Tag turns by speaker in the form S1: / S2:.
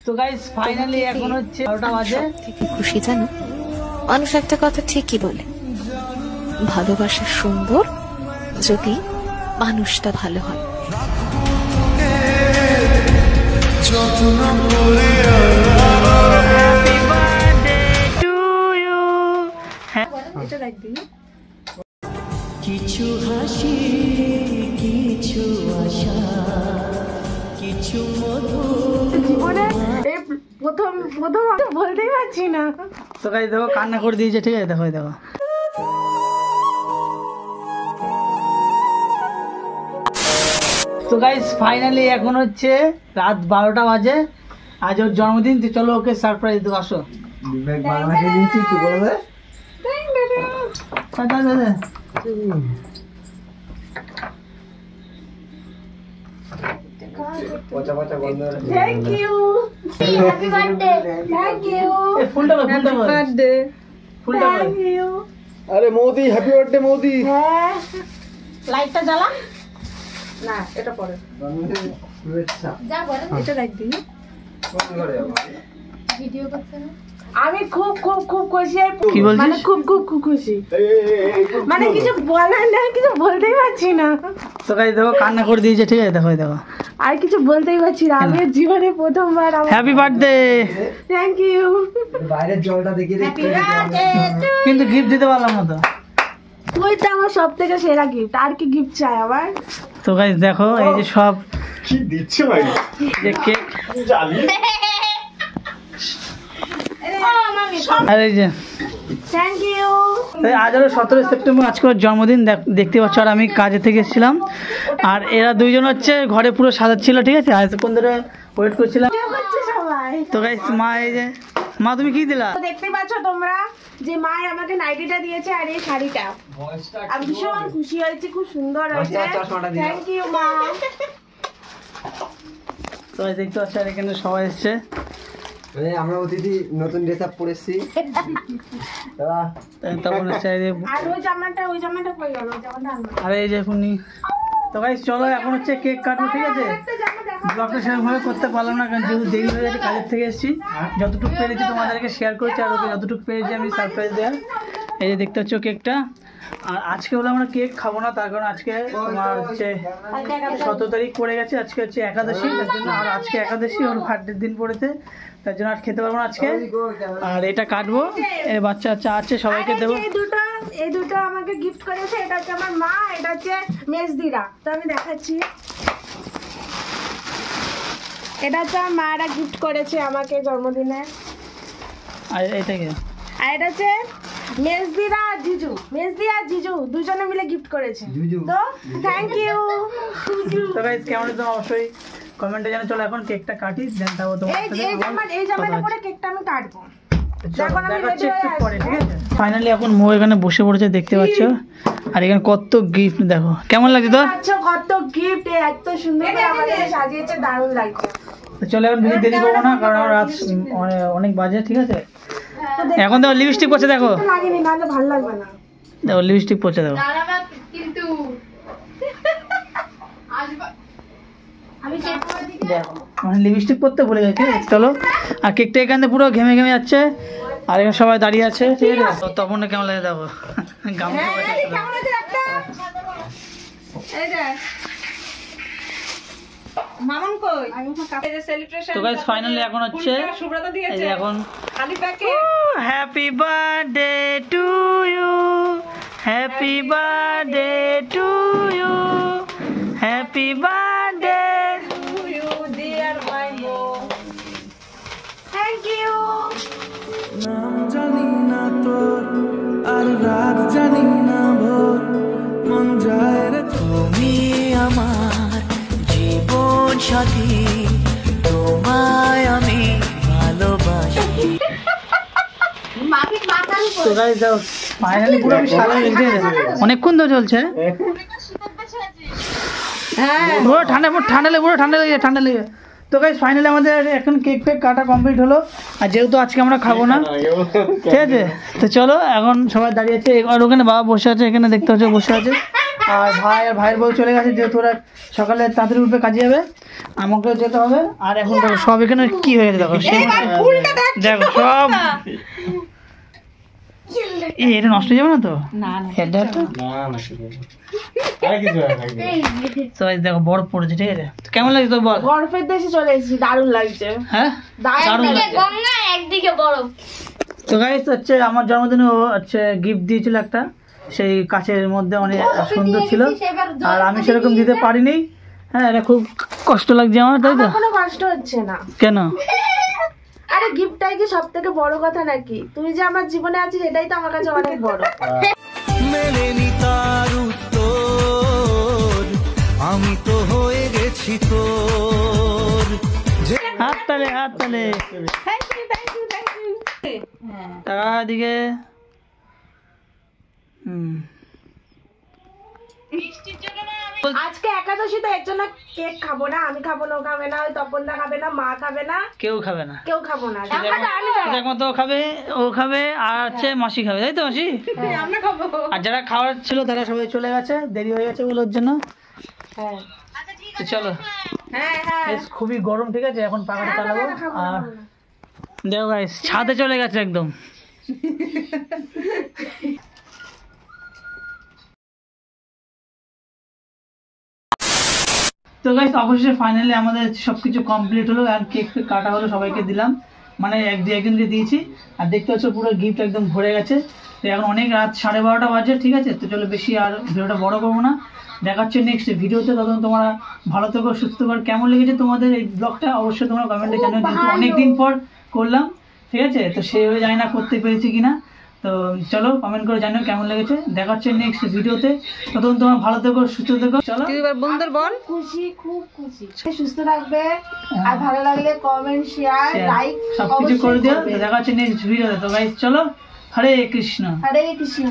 S1: তো guys finally এখন হচ্ছে 12টা বাজে।
S2: থেকে খুশি জানো, মানুষ একটা কথা ঠিকই বলে, ভালোবাসা সুন্দর যদি মানুষটা ভালো হয়।
S1: কিছু হাসি, কিছু আশা, কিছু
S3: জীবনে প্রথম বলতেই পারছি না।
S1: তো গাইস দেখো কান্না করে দিয়েছে, ঠিক আছে? দেখো দেখো তো গাইস ফাইনালি এখন হচ্ছে রাত 12টা বাজে। আজ ওর জন্মদিন, তো চলো ওকে সারপ্রাইজ দেবো। আসো
S3: thank you, happy birthday, thank you,
S1: ফুলটা বার্থডে, ফুলটা।
S3: Thank you.
S4: আরে মোদি, হ্যাপি বার্থডে মোদি।
S3: হ্যাঁ, লাইটটা জ্বালা না, এটা পরে
S4: শুভেচ্ছা।
S3: যা বলে এটা লাইট দিই।
S4: কোন ঘরে যাবো?
S3: ভিডিও করছ না? আমি খুব খুব খুব খুশি,
S1: কি বলছিস?
S3: মানে খুব খুব খুব খুশি, মানে কিছু বলার না, কিছু বলতেই পারছি না।
S1: তো গাইস দেখো কান্না করে দিয়েছে, ঠিক আছে? দেখো দেখো
S3: আর কিছু বলতেই পারছি না। আমি জীবনে প্রথমবার
S1: হ্যাপি বার্থডে।
S3: Thank you.
S4: বাইরের জলটা দেখিয়ে দেখতে
S1: কিন্তু গিফট দিতে পারলাম না তো।
S3: ওইটা আমার সব থেকে সেরা গিফট, আর কি গিফট চাই আবার?
S1: তো গাইস দেখো এই যে সব
S4: কি দিচ্ছে ভাই,
S1: যে কেক
S4: জানি
S1: আর এই যে
S3: থ্যাংক ইউ।
S1: আজ হলো 17 সেপ্টেম্বর, আজকে ওর জন্মদিন। দেখতে পাচ্ছ, আর আমি কাজে থেকে এসেছিলাম, আর এরা দুইজন হচ্ছে ঘরে পুরো সাজাচ্ছিল, ঠিক আছে? আজ কোন ধরে ওয়েট করছিলাম।
S3: সবাই
S1: তো গাইস মা, এই যে মা তুমি কি দিলা?
S3: দেখতে পাচ্ছ তোমরা যে মা আমাকে নাইটিটা দিয়েছে আর এই শাড়িটা। আমি ভীষণ খুশি হয়েছি, খুব সুন্দর হয়েছে। থ্যাংক ইউ মা।
S1: তো দেখতে পাচ্ছ আর এখানে সবাই এসছে।
S4: আমরা অতিথি নতুন ড্রেস আপ পরেছি।
S1: তখন হচ্ছে এই যে,
S3: আর ওই জামাটা কই গেল? ওই জামাটা আনবো।
S1: আর এই যে এখনই। তো গাইস চলো এখন হচ্ছে কেক কাটবো, ঠিক আছে?
S3: একটা জামা দেখো।
S1: ব্লগটা সেরকমভাবে করতে পারলাম না, কারণ যেহেতু দেরি হয়ে গেছে, কাজের থেকে এসেছি। যতটুকু পেরেছি তোমাদেরকে শেয়ার করেছি, আর ওকে যতটুকু পেরেছি আমি সারপ্রাইজ দেওয়ার। এই যে দেখতে পাচ্ছ কেকটা। আর আজকে হলো আমরা কেক খাবো না, তার কারণ আজকে তোমার হচ্ছে 17 তারিখ পড়ে গেছে, আজকে হচ্ছে একাদশী, তার জন্য। আর আজকে একাদশী, ওর বার্থডের দিন পড়েছে, তার জন্য আর খেতে পারবো না আজকে। আর এটা কাটবো, এই বাচ্চা আছে সবাইকে দেবো।
S3: এই দুটো আমাকে গিফট করেছে। এটা হচ্ছে আমার মা, এটা হচ্ছে মেজদিরা। তো আমি দেখাচ্ছি, এটা হচ্ছে আমার মারা গিফট করেছে আমাকে জন্মদিনে।
S1: আর এটা কি?
S3: আর এটা হচ্ছে মেজদিরা আর জিজু, মেজদি আর জিজু দুজনে মিলে গিফট করেছে। তো থ্যাংক ইউ।
S1: তো গাইস কেমন হতো অবশ্যই কমেন্টে জানাও। চলো এখন কেকটা কাটি, দেন তারপর
S3: এই জামাটা পরে কেকটা আমি কাটবো।
S1: ফাইনালি এখন মো এখানে বসে পড়েছে, দেখতে পাচ্ছ। আর এখানে কত গিফট দেখো, কেমন লাগছে তো?
S3: আচ্ছা, কত গিফট, এত সুন্দর করে আমাদের সাজিয়েছে, দারুণ লাগছে।
S1: তো চলো এখন বেশি দেরি করবো না, কারণ আমার রাত অনেক বাজে, ঠিক আছে? এখন দেখো লিপস্টিক পড়ছে, দেখো
S3: লাগেনি, নাহলে ভালো লাগবে না।
S1: দেখো লিপস্টিক পড়ছে, দেখো। মানে লিপস্টিক পরতে ভুলে গেছে। চলো, আর কেকটা এখান থেকে পুরো ঘেমে ঘেমে যাচ্ছে, আর এখানে সবাই দাঁড়িয়ে আছে, ঠিক আছে? তখন কেমন লাগে দেখো, তো গাইস ফাইনালি এখন হচ্ছে এই যে এখন happy birthday to you, happy birthday to you, happy birthday
S3: to you dear my mom. Thank you.
S5: নাম জানি না তোর, আর রাত জানি না ভোর, মন যায় রে তুমি আমার জীবন সাথী, তোমায় আমি ভালোবাসি।
S1: তো গাইস ফাইনালি পুরো আমি সারা গেছে, অনেকক্ষণ তো চলছে। পুরো ঠান্ডা লেগে। তো গাইস ফাইনালি আমাদের এখন কেক ফেক কাটা কমপ্লিট হলো। আর যেহেতু আজকে আমরা খাবো না, ঠিক আছে? তো চলো এখন সবাই দাঁড়িয়ে আছে, আর ওখানে বাবা বসে আছে, এখানে দেখতে হচ্ছে বসে আছে। আর ভাইয়ের বউ চলে গেছে, যেহেতু ওরা সকালে তাড়াতাড়ি উঠবে কাজে যাবে, আমাকেও যেতে হবে। আর এখন দেখো সব এখানে কি হয়ে গেছে, দেখো দেখো সব এটা নষ্ট হয়ে যাবে না তো? দেখো বরফ পড়েছে, ঠিক আছে? কেমন লাগছে তোর বল?
S3: বরফের দেশে চলে এসেছি, দারুণ লাগছে।
S1: হ্যাঁ দারুণ লাগছে।
S2: একদিকে বরফ।
S1: তো গাইস হচ্ছে আমার জন্মদিনে ও হচ্ছে গিফট দিয়েছিল একটা, সেই কাচের মধ্যে অনেক সুন্দর ছিল, আর আমি সেরকম দিতে পারিনি। হ্যাঁ এটা খুব কষ্ট লাগছে আমার, তাই তো?
S3: আমার কোনো কষ্ট হচ্ছে না।
S1: কেন?
S3: আরে গিফটটাই কি সব থেকে বড় কথা নাকি? তুমি যে আমার জীবনে আছিস এটাই তো আমার কাছে অনেক বড়।
S5: মেলেনি তার উত্তর, আমি তো হয়ে গেছি তোর।
S1: হাত তালে টাকা দিকে।
S3: আজকে একাদশী তো এর জন্য কেক খাবো না, আমি খাবো না, ও খাবে না, ওই তপনদা খাবে না, মা খাবে না,
S1: কেউ খাবে না,
S3: কেউ খাবো না।
S1: একমাত্র ও খাবে, ও খাবে, আর হচ্ছে মাসি খাবে, তাই তো মাসি?
S3: আমরা খাবো।
S1: আর যারা খাওয়ার ছিল তারা সবাই চলে গেছে, দেরি হয়ে গেছে বলে ওর জন্য।
S3: হ্যাঁ
S1: তো চলো,
S3: হ্যাঁ
S1: বেশ খুবই গরম, ঠিক আছে? এখন পাখাটা চালাবো। আর দেখো গাইস ছাদে চলে গেছে একদম। তো গাইস অবশ্যই ফাইনালি আমাদের সবকিছু কমপ্লিট হলো, আর কেক কাটা হলো, সবাইকে দিলাম, মানে একজনকে দিয়েছি। আর দেখতে পাচ্ছ পুরো গিফট একদম ভরে গেছে। তো এখন অনেক রাত 12:30 বাজে, ঠিক আছে? তো চলো বেশি আর ভিডিওটা বড় করবো না, দেখাচ্ছে নেক্সট ভিডিওতে। তখন তোমরা ভালো থেকো, সুস্থ থাকো। কেমন লেগেছে তোমাদের এই ব্লগটা অবশ্যই তোমরা কমেন্টে জানিও, যেহেতু অনেকদিন পর করলাম, ঠিক আছে? তো সেভাবে জানি না করতে পেরেছি কিনা। তো চলো কমেন্ট করে জানিও কেমন লেগেছে। দেখা হচ্ছে নেক্সট ভিডিওতে, ততক্ষণ তোমরা ভালো থেকো, সুস্থ থেকো। চলো
S2: বন্ধুদের বল।
S3: খুশি, খুব খুশি, সুস্থ থাকবে। আর ভালো লাগলে কমেন্ট, শেয়ার, লাইক
S1: সবকিছু করে দিও। তো দেখা হচ্ছে নেক্সট ভিডিওতে। তো গাইস চলো, হরে কৃষ্ণ।
S3: হরে কৃষ্ণ।